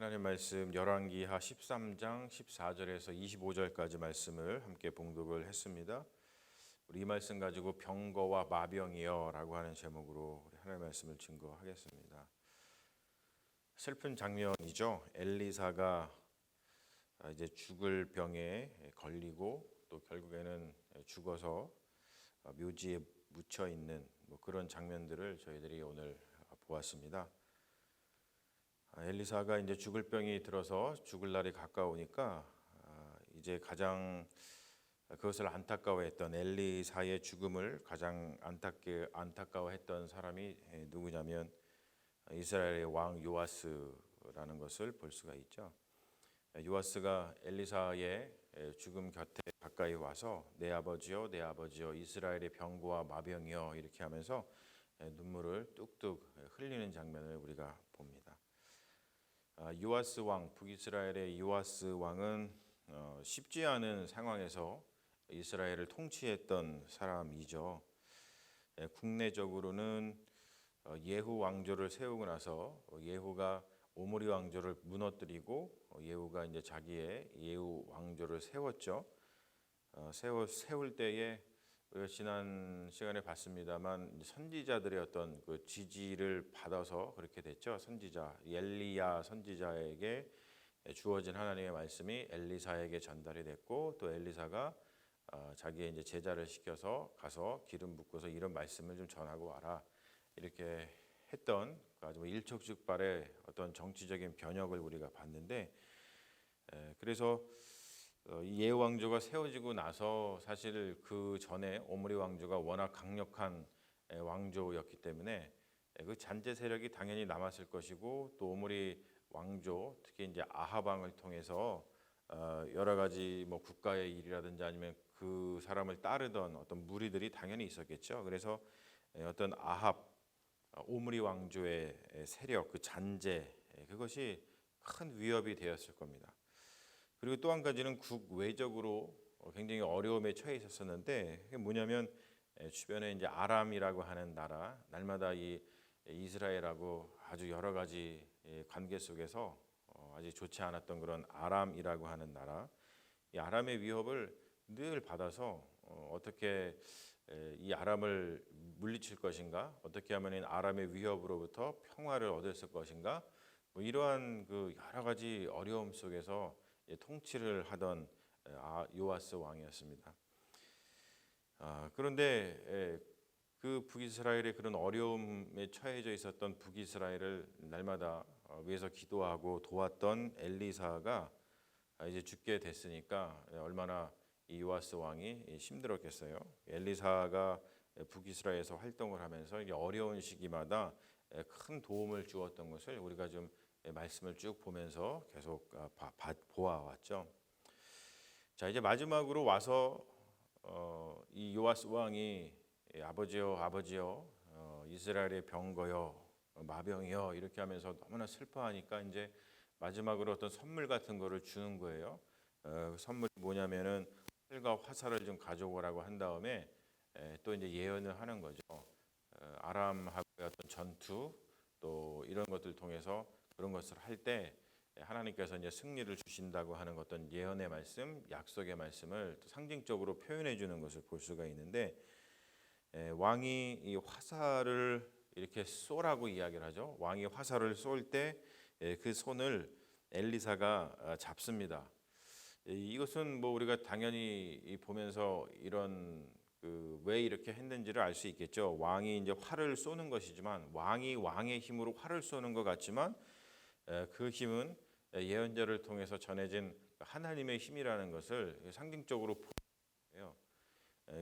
하나님 말씀 열왕기하 13장 14절에서 25절까지 말씀을 함께 봉독을 했습니다. 우리 이 말씀 가지고 병거와 마병이여라고 하는 제목으로 우리 하나님 말씀을 증거하겠습니다. 슬픈 장면이죠. 엘리사가 이제 죽을 병에 걸리고 또 결국에는 죽어서 묘지에 묻혀 있는 그런 장면들을 저희들이 오늘 보았습니다. 엘리사가 이제 죽을 병이 들어서 죽을 날이 가까우니까 이제 가장 그것을 안타까워했던 엘리사의 죽음을 가장 안타까워했던 사람이 누구냐면 이스라엘의 왕 요아스라는 것을 볼 수가 있죠. 요아스가 엘리사의 죽음 곁에 가까이 와서 내 아버지여 내 아버지여 이스라엘의 병거와 마병이여 이렇게 하면서 눈물을 뚝뚝 흘리는 장면을 우리가 봅니다. 요아스 왕, 북이스라엘의 요아스 왕은 쉽지 않은 상황에서 이스라엘을 통치했던 사람이죠. 국내적으로는 예후 왕조를 세우고 나서 예후가 오므리 왕조를 무너뜨리고 예후가 이제 자기의 예후 왕조를 세웠죠. 세울 때에 우리가 지난 시간에 봤습니다만 선지자들의 어떤 그 지지를 받아서 그렇게 됐죠. 선지자 엘리야 선지자에게 주어진 하나님의 말씀이 엘리사에게 전달이 됐고 또 엘리사가 자기의 이제 제자를 시켜서 가서 기름 붓고서 이런 말씀을 좀 전하고 와라 이렇게 했던 아주 일촉즉발의 어떤 정치적인 변혁을 우리가 봤는데 그래서 이 예후 왕조가 세워지고 나서 사실 그 전에 오므리 왕조가 워낙 강력한 왕조였기 때문에 그 잔재 세력이 당연히 남았을 것이고 또 오므리 왕조 특히 이제 아합 왕을 통해서 여러 가지 뭐 국가의 일이라든지 아니면 그 사람을 따르던 어떤 무리들이 당연히 있었겠죠. 그래서 어떤 아합 오므리 왕조의 세력 그 잔재 그것이 큰 위협이 되었을 겁니다. 그리고 또 한 가지는 국외적으로 굉장히 어려움에 처해 있었었는데 그게 뭐냐면 주변에 이제 아람이라고 하는 나라 날마다 이 이스라엘하고 아주 여러 가지 관계 속에서 아주 좋지 않았던 그런 아람이라고 하는 나라 이 아람의 위협을 늘 받아서 어떻게 이 아람을 물리칠 것인가 어떻게 하면 이 아람의 위협으로부터 평화를 얻을 것인가 뭐 이러한 그 여러 가지 어려움 속에서 통치를 하던 요아스 왕이었습니다. 그런데 그 북이스라엘의 그런 어려움에 처해져 있었던 북이스라엘을 날마다 위해서 기도하고 도왔던 엘리사가 이제 죽게 됐으니까 얼마나 이 요아스 왕이 힘들었겠어요. 엘리사가 북이스라엘에서 활동을 하면서 어려운 시기마다 큰 도움을 주었던 것을 우리가 좀 말씀을 쭉 보면서 계속 보아왔죠. 자 이제 마지막으로 와서 이 요아스 왕이 아버지여 아버지여 이스라엘의 병거여 마병이여 이렇게 하면서 너무나 슬퍼하니까 이제 마지막으로 어떤 선물 같은 거를 주는 거예요. 선물이 뭐냐면은 활과 화살을 좀 가져오라고 한 다음에 또 이제 예언을 하는 거죠. 아람하고의 어떤 전투 또 이런 것들 통해서 그런 것을 할 때 하나님께서 이제 승리를 주신다고 하는 어떤 예언의 말씀, 약속의 말씀을 또 상징적으로 표현해 주는 것을 볼 수가 있는데 왕이 이 화살을 이렇게 쏘라고 이야기를 하죠. 왕이 화살을 쏠 때 그 손을 엘리사가 잡습니다. 이것은 뭐 우리가 당연히 보면서 이런 왜 이렇게 했는지를 알 수 있겠죠. 왕이 이제 활을 쏘는 것이지만 왕이 왕의 힘으로 활을 쏘는 것 같지만 그 힘은 예언자를 통해서 전해진 하나님의 힘이라는 것을 상징적으로 보여요.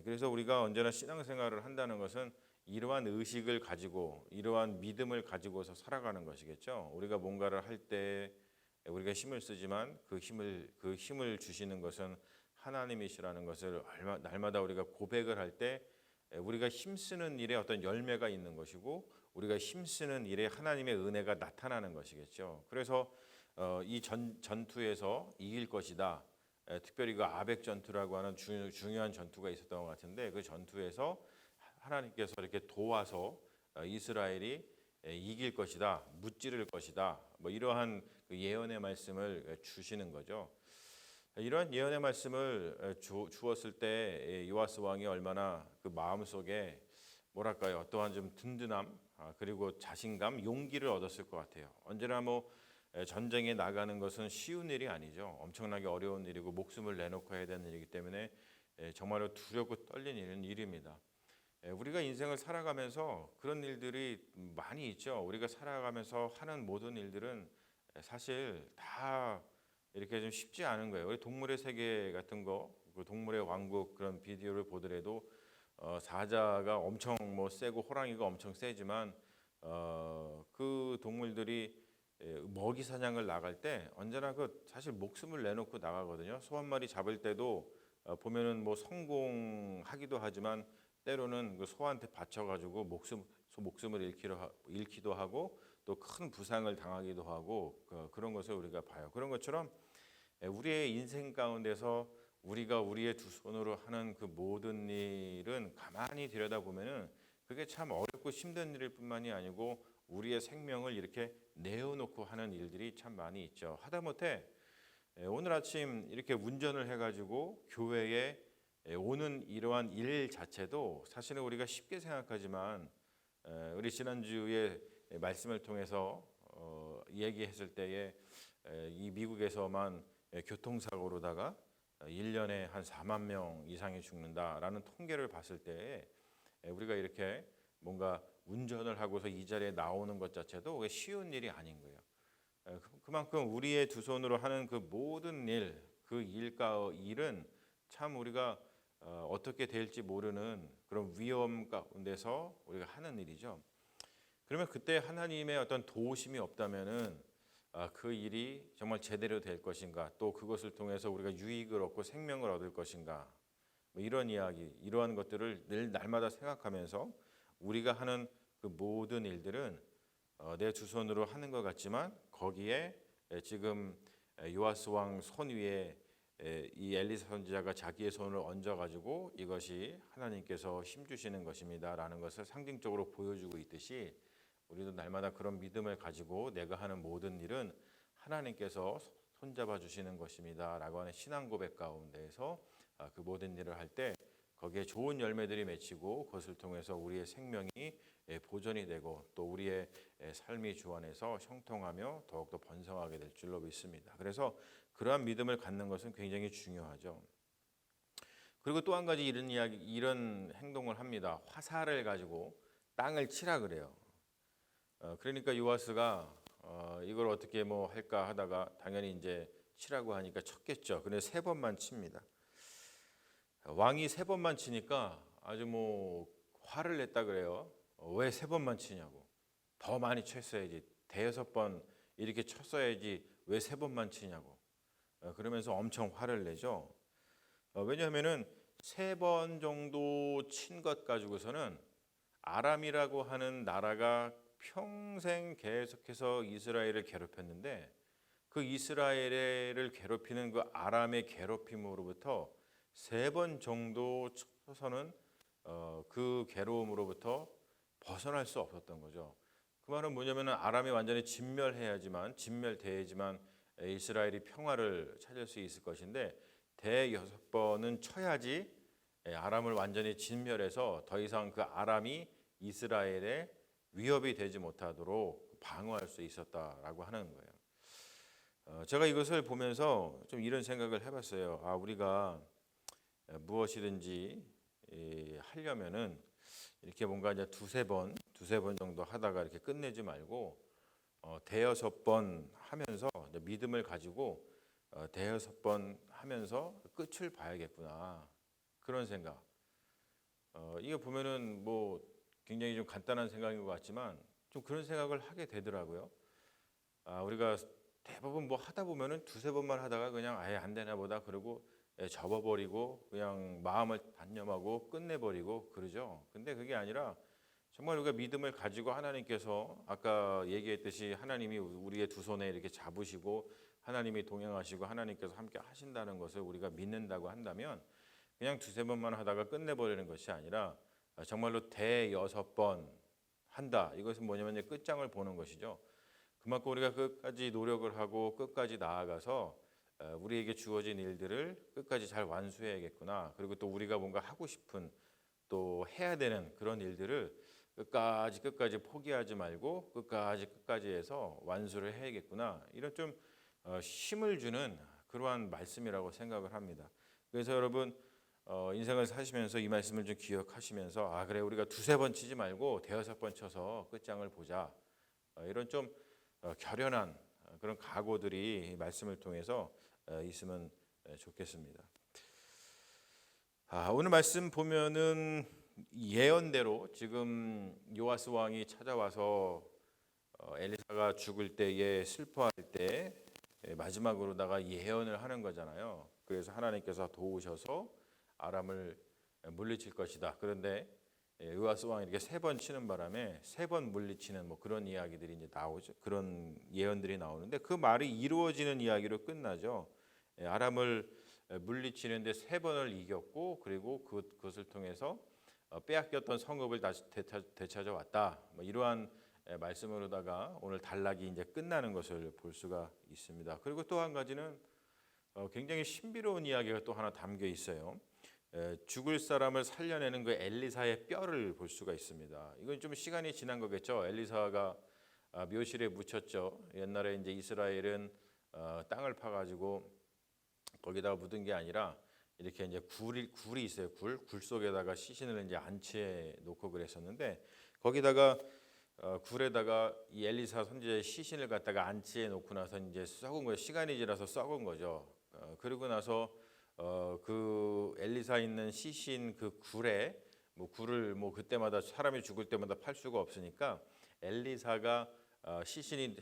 그래서 우리가 언제나 신앙생활을 한다는 것은 이러한 의식을 가지고 이러한 믿음을 가지고서 살아가는 것이겠죠. 우리가 뭔가를 할 때 우리가 힘을 쓰지만 그 힘을 주시는 것은 하나님이시라는 것을 날마다 우리가 고백을 할 때 우리가 힘쓰는 일에 어떤 열매가 있는 것이고 우리가 힘쓰는 일에 하나님의 은혜가 나타나는 것이겠죠. 그래서 이 전투에서 이길 것이다. 특별히 그 아벡 전투라고 하는 중요한 전투가 있었던 것 같은데 그 전투에서 하나님께서 이렇게 도와서 이스라엘이 이길 것이다, 무찌를 것이다. 뭐 이러한 그 예언의 말씀을 주시는 거죠. 이러한 예언의 말씀을 주었을 때 요아스 왕이 얼마나 그 마음 속에 뭐랄까요, 어떠한 좀 든든함, 그리고 자신감, 용기를 얻었을 것 같아요. 언제나 뭐 전쟁에 나가는 것은 쉬운 일이 아니죠. 엄청나게 어려운 일이고 목숨을 내놓고 해야 되는 일이기 때문에 정말로 두렵고 떨리는 일입니다. 우리가 인생을 살아가면서 그런 일들이 많이 있죠. 우리가 살아가면서 하는 모든 일들은 사실 다 이렇게 좀 쉽지 않은 거예요. 우리 동물의 세계 같은 거, 그 동물의 왕국 그런 비디오를 보더라도 사자가 엄청 뭐 세고 호랑이가 엄청 세지만 그 동물들이 먹이 사냥을 나갈 때 언제나 그 사실 목숨을 내놓고 나가거든요. 소 한 마리 잡을 때도 보면은 뭐 성공하기도 하지만 때로는 그 소한테 바쳐가지고 목숨을 잃기도 하고 또 큰 부상을 당하기도 하고 그런 것을 우리가 봐요. 그런 것처럼 우리의 인생 가운데서 우리가 우리의 두 손으로 하는 그 모든 일은 가만히 들여다보면은 그게 참 어렵고 힘든 일일 뿐만이 아니고 우리의 생명을 이렇게 내어놓고 하는 일들이 참 많이 있죠. 하다못해 오늘 아침 이렇게 운전을 해가지고 교회에 오는 이러한 일 자체도 사실은 우리가 쉽게 생각하지만 우리 지난주에 말씀을 통해서 얘기했을 때에 이 미국에서만 교통사고로다가 1년에 한 4만 명 이상이 죽는다라는 통계를 봤을 때에 우리가 이렇게 뭔가 운전을 하고서 이 자리에 나오는 것 자체도 쉬운 일이 아닌 거예요. 그만큼 우리의 두 손으로 하는 그 모든 일, 그 일은 참 우리가 어떻게 될지 모르는 그런 위험 가운데서 우리가 하는 일이죠. 그러면 그때 하나님의 어떤 도우심이 없다면은 그 일이 정말 제대로 될 것인가, 또 그것을 통해서 우리가 유익을 얻고 생명을 얻을 것인가, 뭐 이런 이야기, 이러한 것들을 늘 날마다 생각하면서 우리가 하는 그 모든 일들은 내 두 손으로 하는 것 같지만 거기에 지금 요아스 왕 손 위에 이 엘리사 선지자가 자기의 손을 얹어 가지고 이것이 하나님께서 힘 주시는 것입니다라는 것을 상징적으로 보여주고 있듯이 우리도 날마다 그런 믿음을 가지고 내가 하는 모든 일은 하나님께서 손잡아 주시는 것입니다라고 하는 신앙 고백 가운데에서 그 모든 일을 할 때 거기에 좋은 열매들이 맺히고 그것을 통해서 우리의 생명이 보존이 되고 또 우리의 삶이 주 안에서 형통하며 더욱더 번성하게 될 줄로 믿습니다. 그래서 그러한 믿음을 갖는 것은 굉장히 중요하죠. 그리고 또 한 가지 이런 행동을 합니다. 화살을 가지고 땅을 치라 그래요. 그러니까 요아스가 이걸 어떻게 뭐 할까 하다가 당연히 이제 치라고 하니까 쳤겠죠. 근데 3번만 칩니다. 왕이 3번만 치니까 아주 뭐 화를 냈다 그래요. 왜 3번만 치냐고. 더 많이 쳤어야지. 대여섯 번 이렇게 쳤어야지 왜 3번만 치냐고. 그러면서 엄청 화를 내죠. 왜냐하면은 3번 정도 친 것 가지고서는 아람이라고 하는 나라가 평생 계속해서 이스라엘을 괴롭혔는데 그 이스라엘을 괴롭히는 그 아람의 괴롭힘으로부터 3번 정도 쳐서는 그 괴로움으로부터 벗어날 수 없었던 거죠. 그 말은 뭐냐면은 아람이 완전히 진멸돼야지만 이스라엘이 평화를 찾을 수 있을 것인데 대여섯 번은 쳐야지 아람을 완전히 진멸해서 더 이상 그 아람이 이스라엘의 위협이 되지 못하도록 방어할 수 있었다라고 하는 거예요. 제가 이것을 보면서 좀 이런 생각을 해봤어요. 우리가 무엇이든지 하려면은 이렇게 뭔가 이제 두세 번 정도 하다가 이렇게 끝내지 말고 대여섯 번 하면서 믿음을 가지고 대여섯 번 하면서 끝을 봐야겠구나 그런 생각. 이거 보면은 뭐 굉장히 좀 간단한 생각인 것 같지만 좀 그런 생각을 하게 되더라고요. 우리가 대부분 뭐 하다 보면은 두세 번만 하다가 그냥 아예 안 되나 보다 그러고 접어버리고 그냥 마음을 단념하고 끝내버리고 그러죠. 근데 그게 아니라 정말 우리가 믿음을 가지고 하나님께서 아까 얘기했듯이 하나님이 우리의 두 손에 이렇게 잡으시고 하나님이 동행하시고 하나님께서 함께 하신다는 것을 우리가 믿는다고 한다면 그냥 두세 번만 하다가 끝내버리는 것이 아니라 정말로 대여섯 번 한다. 이것은 뭐냐면 이제 끝장을 보는 것이죠. 그만큼 우리가 끝까지 노력을 하고 끝까지 나아가서 우리에게 주어진 일들을 끝까지 잘 완수해야겠구나. 그리고 또 우리가 뭔가 하고 싶은 또 해야 되는 그런 일들을 끝까지 포기하지 말고 끝까지 해서 완수를 해야겠구나. 이런 좀 힘을 주는 그러한 말씀이라고 생각을 합니다. 그래서 여러분 인생을 사시면서 이 말씀을 좀 기억하시면서 아 그래 우리가 두세 번 치지 말고 대여섯 번 쳐서 끝장을 보자. 이런 좀 결연한 그런 각오들이 이 말씀을 통해서 있으면 좋겠습니다. 오늘 말씀 보면은 예언대로 지금 요아스 왕이 찾아와서 엘리사가 죽을 때에 슬퍼할 때 마지막으로다가 예언을 하는 거잖아요. 그래서 하나님께서 도우셔서 아람을 물리칠 것이다. 그런데 요아스 왕이 이렇게 세 번 치는 바람에 세 번 물리치는 뭐 그런 이야기들이 이제 나오죠. 그런 예언들이 나오는데 그 말이 이루어지는 이야기로 끝나죠. 아람을 물리치는데 세 번을 이겼고 그리고 그것을 통해서 빼앗겼던 성읍을 다시 되찾아왔다. 뭐 이러한 말씀으로다가 오늘 단락이 이제 끝나는 것을 볼 수가 있습니다. 그리고 또 한 가지는 굉장히 신비로운 이야기가 또 하나 담겨 있어요. 죽을 사람을 살려내는 그 엘리사의 뼈를 볼 수가 있습니다. 이건 좀 시간이 지난 거겠죠. 엘리사가 묘실에 묻혔죠. 옛날에 이제 이스라엘은 땅을 파가지고 거기다가 묻은 게 아니라 이렇게 이제 굴이 있어요. 굴 속에다가 시신을 이제 안치해 놓고 그랬었는데 거기다가 굴에다가 이 엘리사 선지자의 시신을 갖다가 안치해 놓고 나서 이제 썩은 거예요. 시간이 지나서 썩은 거죠. 그리고 나서 그 엘리사 있는 시신 그 굴에 뭐 굴을 뭐 그때마다 사람이 죽을 때마다 팔 수가 없으니까 엘리사가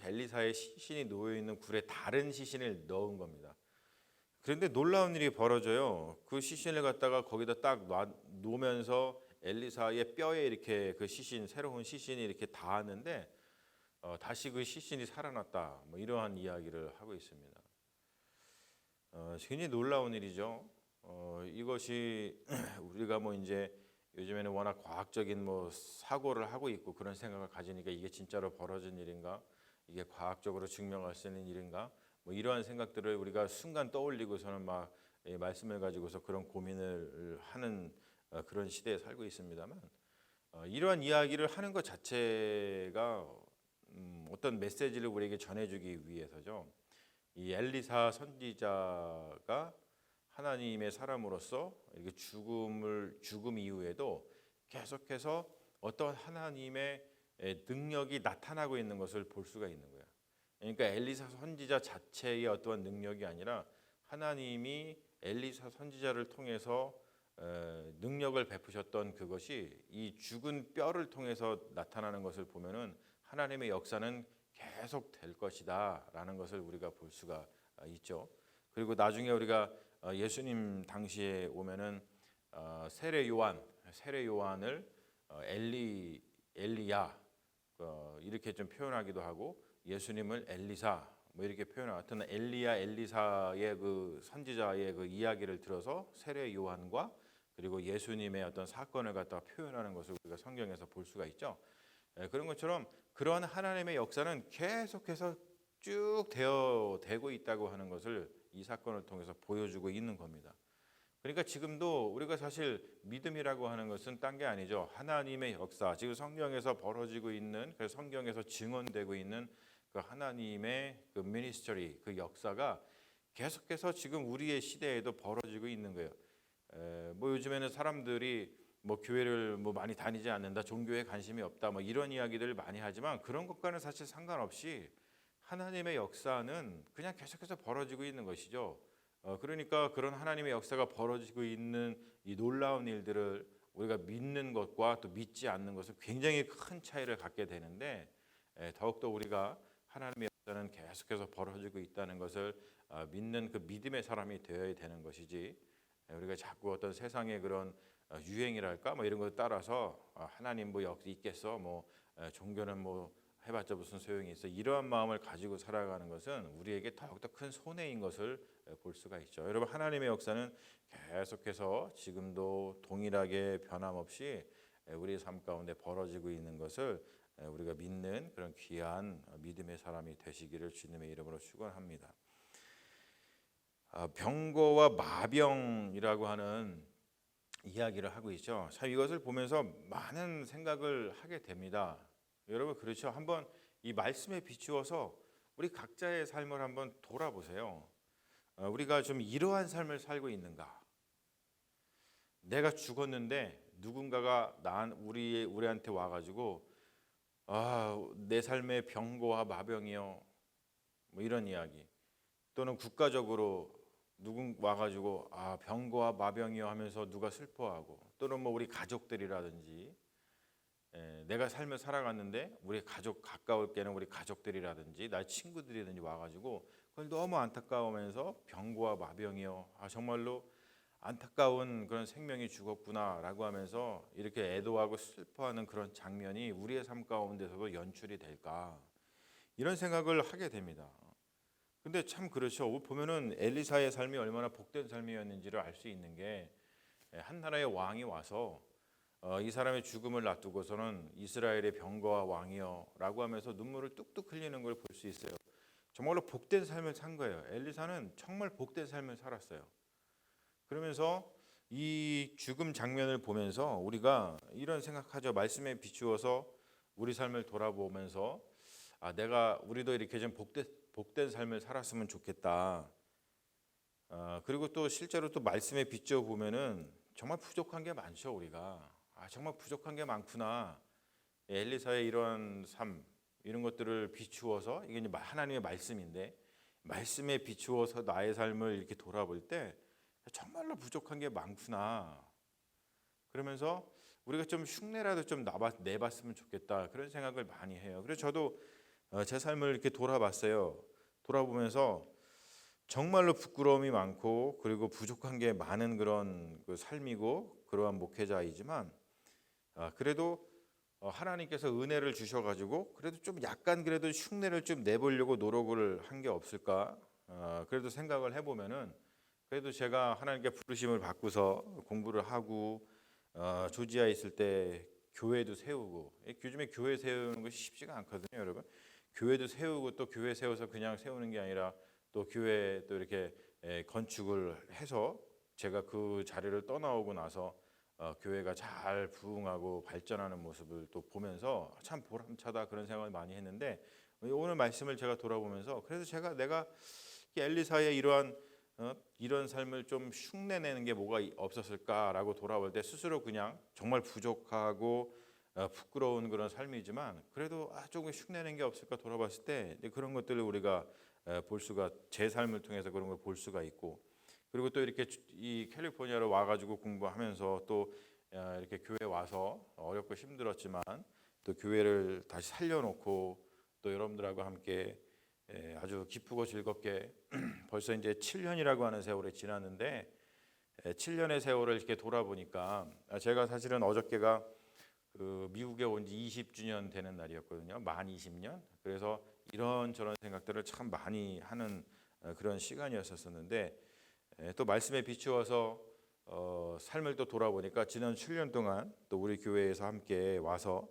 엘리사의 시신이 놓여 있는 굴에 다른 시신을 넣은 겁니다. 그런데 놀라운 일이 벌어져요. 그 시신을 갖다가 거기다 딱 놓으면서 엘리사의 뼈에 이렇게 그 새로운 시신이 이렇게 닿았는데 다시 그 시신이 살아났다. 뭐 이러한 이야기를 하고 있습니다. 굉장히 놀라운 일이죠. 이것이 우리가 뭐 이제 요즘에는 워낙 과학적인 뭐 사고를 하고 있고 그런 생각을 가지니까 이게 진짜로 벌어진 일인가? 이게 과학적으로 증명할 수 있는 일인가? 뭐 이러한 생각들을 우리가 순간 떠올리고서는 막 말씀을 가지고서 그런 고민을 하는 그런 시대에 살고 있습니다만 이러한 이야기를 하는 것 자체가 어떤 메시지를 우리에게 전해주기 위해서죠. 이 엘리사 선지자가 하나님의 사람으로서 이렇게 죽음 이후에도 계속해서 어떤 하나님의 능력이 나타나고 있는 것을 볼 수가 있는 거예요. 그러니까 엘리사 선지자 자체의 어떠한 능력이 아니라 하나님이 엘리사 선지자를 통해서 능력을 베푸셨던 그것이 이 죽은 뼈를 통해서 나타나는 것을 보면은 하나님의 역사는 계속 될 것이다라는 것을 우리가 볼 수가 있죠. 그리고 나중에 우리가 예수님 당시에 오면은 세례 요한을 엘리야 이렇게 좀 표현하기도 하고 예수님을 엘리사 뭐 이렇게 표현하고 엘리사의 그 선지자의 그 이야기를 들어서 세례 요한과 그리고 예수님의 어떤 사건을 갖다가 표현하는 것을 우리가 성경에서 볼 수가 있죠. 그런 것처럼 그러한 하나님의 역사는 계속해서 쭉 되고 있다고 하는 것을 이 사건을 통해서 보여주고 있는 겁니다. 그러니까 지금도 우리가 사실 믿음이라고 하는 것은 딴 게 아니죠. 하나님의 역사, 지금 성경에서 벌어지고 있는, 그래서 성경에서 증언되고 있는 그 하나님의 그 미니스터리, 그 역사가 계속해서 지금 우리의 시대에도 벌어지고 있는 거예요. 뭐 요즘에는 사람들이 뭐 교회를 뭐 많이 다니지 않는다, 종교에 관심이 없다, 뭐 이런 이야기들을 많이 하지만 그런 것과는 사실 상관없이 하나님의 역사는 그냥 계속해서 벌어지고 있는 것이죠. 그러니까 그런 하나님의 역사가 벌어지고 있는 이 놀라운 일들을 우리가 믿는 것과 또 믿지 않는 것은 굉장히 큰 차이를 갖게 되는데 더욱더 우리가 하나님의 역사는 계속해서 벌어지고 있다는 것을 믿는 그 믿음의 사람이 되어야 되는 것이지 우리가 자꾸 어떤 세상의 그런 유행이랄까 뭐 이런 것 따라서 하나님 뭐 역시 있겠어 뭐 종교는 뭐 해봤자 무슨 소용이 있어 이러한 마음을 가지고 살아가는 것은 우리에게 더욱더 큰 손해인 것을 볼 수가 있죠. 여러분 하나님의 역사는 계속해서 지금도 동일하게 변함없이 우리의 삶 가운데 벌어지고 있는 것을 우리가 믿는 그런 귀한 믿음의 사람이 되시기를 주님의 이름으로 축원합니다. 병거와 마병이라고 하는 이야기를 하고 있죠. 참 이것을 보면서 많은 생각을 하게 됩니다. 여러분 그렇죠? 한번 이 말씀에 비추어서 우리 각자의 삶을 한번 돌아보세요. 우리가 좀 이러한 삶을 살고 있는가? 내가 죽었는데 누군가가 우리한테 와가지고 내 삶의 병거와 마병이요, 뭐 이런 이야기. 또는 국가적으로 누군 와가지고 병거와 마병이요 하면서 누가 슬퍼하고, 또는 뭐 우리 가족들이라든지 내가 삶을 살아갔는데 우리 가족 가까울 때는 우리 가족들이라든지 나의 친구들이든지 와가지고 그걸 너무 안타까우면서 병거와 마병이요, 정말로 안타까운 그런 생명이 죽었구나라고 하면서 이렇게 애도하고 슬퍼하는 그런 장면이 우리의 삶 가운데서도 연출이 될까, 이런 생각을 하게 됩니다. 근데 참 그렇죠. 보면은 엘리사의 삶이 얼마나 복된 삶이었는지를 알 수 있는 게, 한 나라의 왕이 와서 이 사람의 죽음을 놔두고서는 이스라엘의 병거와 왕이여라고 하면서 눈물을 뚝뚝 흘리는 걸 볼 수 있어요. 정말로 복된 삶을 산 거예요. 엘리사는 정말 복된 삶을 살았어요. 그러면서 이 죽음 장면을 보면서 우리가 이런 생각하죠. 말씀에 비추어서 우리 삶을 돌아보면서 우리도 이렇게 좀 복된 삶을 살았으면 좋겠다. 그리고 또 실제로 또 말씀에 비추어 보면은 정말 부족한 게 많죠. 우리가 정말 부족한 게 많구나. 엘리사의 이런 삶, 이런 것들을 비추어서, 이게 이제 하나님의 말씀인데 말씀에 비추어서 나의 삶을 이렇게 돌아볼 때 정말로 부족한 게 많구나. 그러면서 우리가 좀 흉내라도 좀 내봤으면 좋겠다, 그런 생각을 많이 해요. 그래서 저도 제 삶을 이렇게 돌아봤어요. 돌아보면서 정말로 부끄러움이 많고 그리고 부족한 게 많은 그런 그 삶이고 그러한 목회자이지만, 그래도 하나님께서 은혜를 주셔가지고 그래도 좀 약간 그래도 흉내를 좀 내보려고 노력을 한 게 없을까. 그래도 생각을 해보면은 그래도 제가 하나님께 부르심을 받고서 공부를 하고 조지아에 있을 때 교회도 세우고, 요즘에 교회 세우는 것이 쉽지가 않거든요, 여러분. 교회도 세우고 또 교회 세워서 그냥 세우는 게 아니라 또 교회 또 이렇게 건축을 해서, 제가 그 자리를 떠나오고 나서 교회가 잘 부흥하고 발전하는 모습을 또 보면서 참 보람차다, 그런 생각을 많이 했는데, 오늘 말씀을 제가 돌아보면서 그래서 내가 엘리사의 이런 삶을 좀 흉내내는 게 뭐가 없었을까라고 돌아볼 때 스스로 그냥 정말 부족하고 부끄러운 그런 삶이지만 그래도 조금 흉내낸 게 없을까 돌아봤을 때 그런 것들을 우리가 볼 수가, 제 삶을 통해서 그런 걸 볼 수가 있고, 그리고 또 이렇게 이 캘리포니아로 와가지고 공부하면서 또 이렇게 교회 와서 어렵고 힘들었지만 또 교회를 다시 살려놓고 또 여러분들하고 함께 아주 기쁘고 즐겁게 벌써 이제 7년이라고 하는 세월이 지났는데, 7년의 세월을 이렇게 돌아보니까 제가 사실은 어저께가 그 미국에 온 지 20주년 되는 날이었거든요. 만 20년. 그래서 이런저런 생각들을 참 많이 하는 그런 시간이었었는데, 또 말씀에 비추어서 삶을 또 돌아보니까 지난 7년 동안 또 우리 교회에서 함께 와서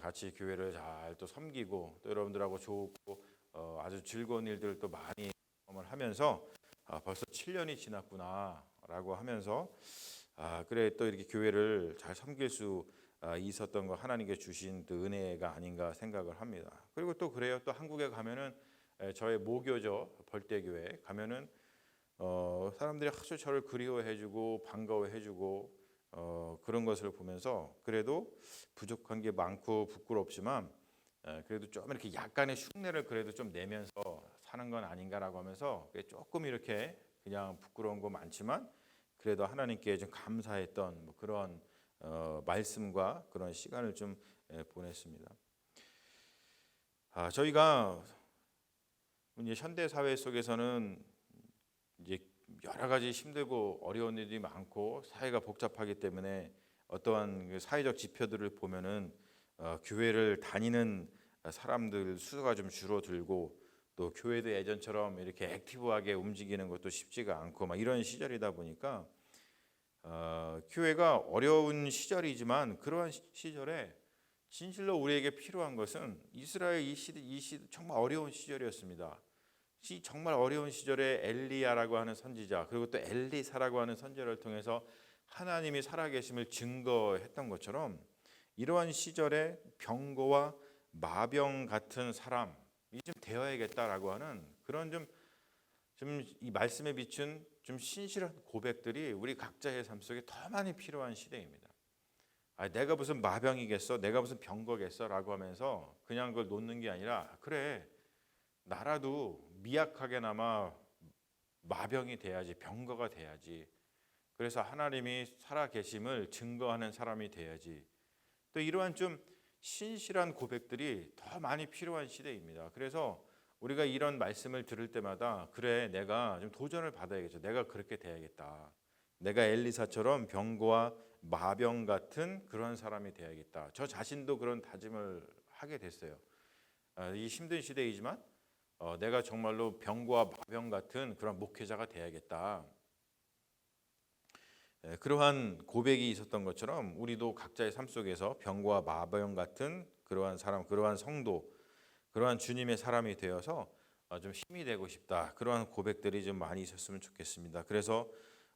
같이 교회를 잘 또 섬기고 또 여러분들하고 좋고 아주 즐거운 일들을 또 많이 경험을 하면서 벌써 7년이 지났구나라고 하면서 그래 또 이렇게 교회를 잘 섬길 수 있었던 거 하나님께 주신 또 은혜가 아닌가 생각을 합니다. 그리고 또 그래요. 또 한국에 가면은 저의 모교죠, 벌떼교회 가면은 사람들이 아주 저를 그리워해주고 반가워해주고 그런 것을 보면서 그래도 부족한 게 많고 부끄럽지만 그래도 좀 이렇게 약간의 흉내를 그래도 좀 내면서 사는 건 아닌가라고 하면서 조금 이렇게 그냥 부끄러운 거 많지만 그래도 하나님께 좀 감사했던 뭐 그런 말씀과 그런 시간을 좀 보냈습니다. 저희가 이제 현대 사회 속에서는 이제 여러 가지 힘들고 어려운 일이 많고 사회가 복잡하기 때문에 어떠한 그 사회적 지표들을 보면은 교회를 다니는 사람들 수가 좀 줄어들고 또 교회도 예전처럼 이렇게 액티브하게 움직이는 것도 쉽지가 않고 막 이런 시절이다 보니까 교회가 어려운 시절이지만 그러한 시절에 진실로 우리에게 필요한 것은 이스라엘 이 시대 정말 어려운 시절이었습니다. 정말 어려운 시절에 엘리야라고 하는 선지자 그리고 또 엘리사라고 하는 선지자를 통해서 하나님이 살아계심을 증거했던 것처럼 이러한 시절에 병거와 마병 같은 사람이 좀 되어야겠다라고 하는 그런 좀 이 말씀에 비춘 좀 신실한 고백들이 우리 각자의 삶 속에 더 많이 필요한 시대입니다. 내가 무슨 마병이겠어? 내가 무슨 병거겠어? 라고 하면서 그냥 그걸 놓는 게 아니라 그래 나라도 미약하게나마 마병이 돼야지 병거가 돼야지. 그래서 하나님이 살아계심을 증거하는 사람이 돼야지. 또 이러한 좀 신실한 고백들이 더 많이 필요한 시대입니다. 그래서 우리가 이런 말씀을 들을 때마다 그래 내가 좀 도전을 받아야겠죠. 내가 그렇게 돼야겠다. 내가 엘리사처럼 병거와 마병 같은 그런 사람이 돼야겠다. 저 자신도 그런 다짐을 하게 됐어요. 이 힘든 시대이지만 내가 정말로 병거와 마병 같은 그런 목회자가 돼야겠다. 그러한 고백이 있었던 것처럼 우리도 각자의 삶 속에서 병거와 마병 같은 그러한 사람, 그러한 성도, 그러한 주님의 사람이 되어서 좀 힘이 되고 싶다. 그러한 고백들이 좀 많이 있었으면 좋겠습니다. 그래서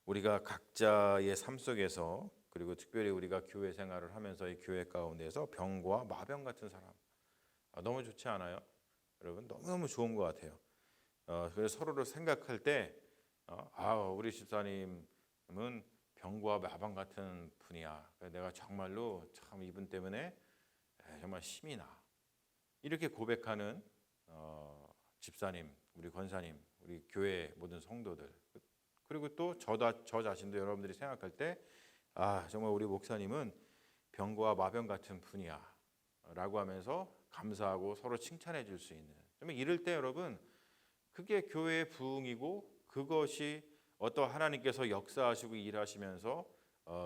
우리가 각자의 삶 속에서 그리고 특별히 우리가 교회 생활을 하면서 이 교회 가운데서 병거와 마병 같은 사람 너무 좋지 않아요? 여러분 너무너무 좋은 것 같아요. 그래서 서로를 생각할 때 우리 집사님은 병거와 마병 같은 분이야. 내가 정말로 참 이분 때문에 정말 힘이 나. 이렇게 고백하는 집사님, 우리 권사님, 우리 교회 모든 성도들 그리고 또 저 자신도 여러분들이 생각할 때 정말 우리 목사님은 병거와 마병 같은 분이야 라고 하면서 감사하고 서로 칭찬해 줄 수 있는 정말 이럴 때 여러분 그게 교회의 부흥이고 그것이 어떤 하나님께서 역사하시고 일하시면서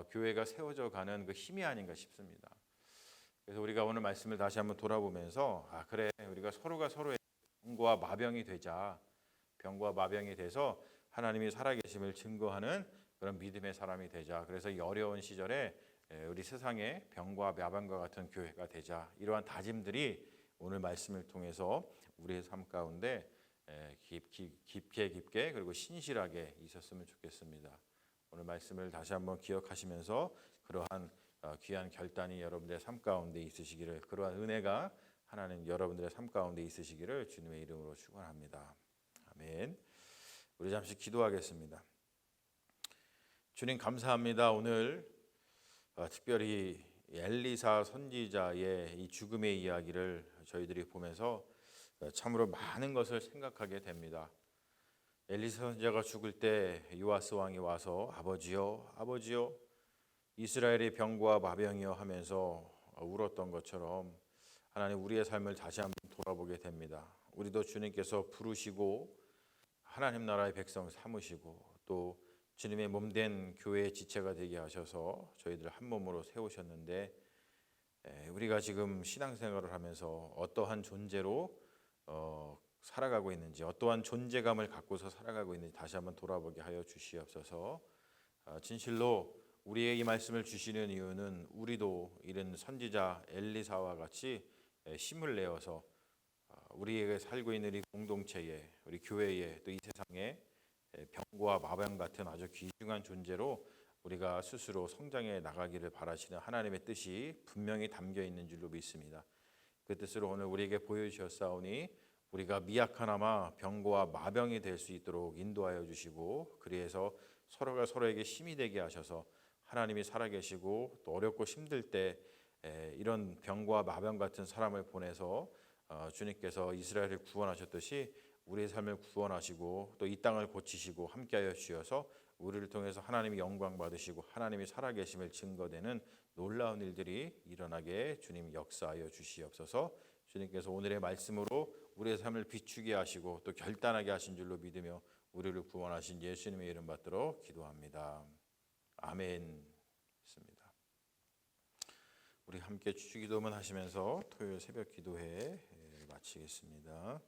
교회가 세워져 가는 그 힘이 아닌가 싶습니다. 그래서 우리가 오늘 말씀을 다시 한번 돌아보면서 그래 우리가 서로가 서로의 병거와 마병이 되자. 병거와 마병이 돼서 하나님이 살아계심을 증거하는 그런 믿음의 사람이 되자. 그래서 이 어려운 시절에 우리 세상에 병거와 마병과 같은 교회가 되자. 이러한 다짐들이 오늘 말씀을 통해서 우리의 삶 가운데 깊게 그리고 신실하게 있었으면 좋겠습니다. 오늘 말씀을 다시 한번 기억하시면서 그러한 귀한 결단이 여러분들의 삶 가운데 있으시기를 그러한 은혜가 하나님 여러분들의 삶 가운데 있으시기를 주님의 이름으로 축원합니다. 아멘. 우리 잠시 기도하겠습니다. 주님 감사합니다. 오늘 특별히 엘리사 선지자의 이 죽음의 이야기를 저희들이 보면서 참으로 많은 것을 생각하게 됩니다. 엘리사 선지자가 죽을 때 요아스 왕이 와서 아버지여 아버지여 이스라엘의 병거와 마병이여 하면서 울었던 것처럼 하나님 우리의 삶을 다시 한번 돌아보게 됩니다. 우리도 주님께서 부르시고 하나님 나라의 백성 삼으시고 또 주님의 몸된 교회의 지체가 되게 하셔서 저희들 한 몸으로 세우셨는데 우리가 지금 신앙생활을 하면서 어떠한 존재로 살아가고 있는지 어떠한 존재감을 갖고서 살아가고 있는지 다시 한번 돌아보게 하여 주시옵소서. 진실로 우리의 이 말씀을 주시는 이유는 우리도 이런 선지자 엘리사와 같이 힘을 내어서 우리에게 살고 있는 이 공동체에 우리 교회에 또 이 세상에 병거와 마병 같은 아주 귀중한 존재로 우리가 스스로 성장해 나가기를 바라시는 하나님의 뜻이 분명히 담겨 있는 줄로 믿습니다. 그 뜻으로 오늘 우리에게 보여주셨사오니 우리가 미약하나마 병거와 마병이 될 수 있도록 인도하여 주시고 그리해서 서로가 서로에게 힘이 되게 하셔서 하나님이 살아계시고 또 어렵고 힘들 때 이런 병과 마병 같은 사람을 보내서 주님께서 이스라엘을 구원하셨듯이 우리의 삶을 구원하시고 또 이 땅을 고치시고 함께하여 주셔서 우리를 통해서 하나님이 영광 받으시고 하나님이 살아계심을 증거되는 놀라운 일들이 일어나게 주님 역사하여 주시옵소서. 주님께서 오늘의 말씀으로 우리의 삶을 비추게 하시고 또 결단하게 하신 줄로 믿으며 우리를 구원하신 예수님의 이름 받들어 기도합니다. 아멘. 있습니다. 우리 함께 주기도문 하시면서 토요일 새벽 기도회 마치겠습니다.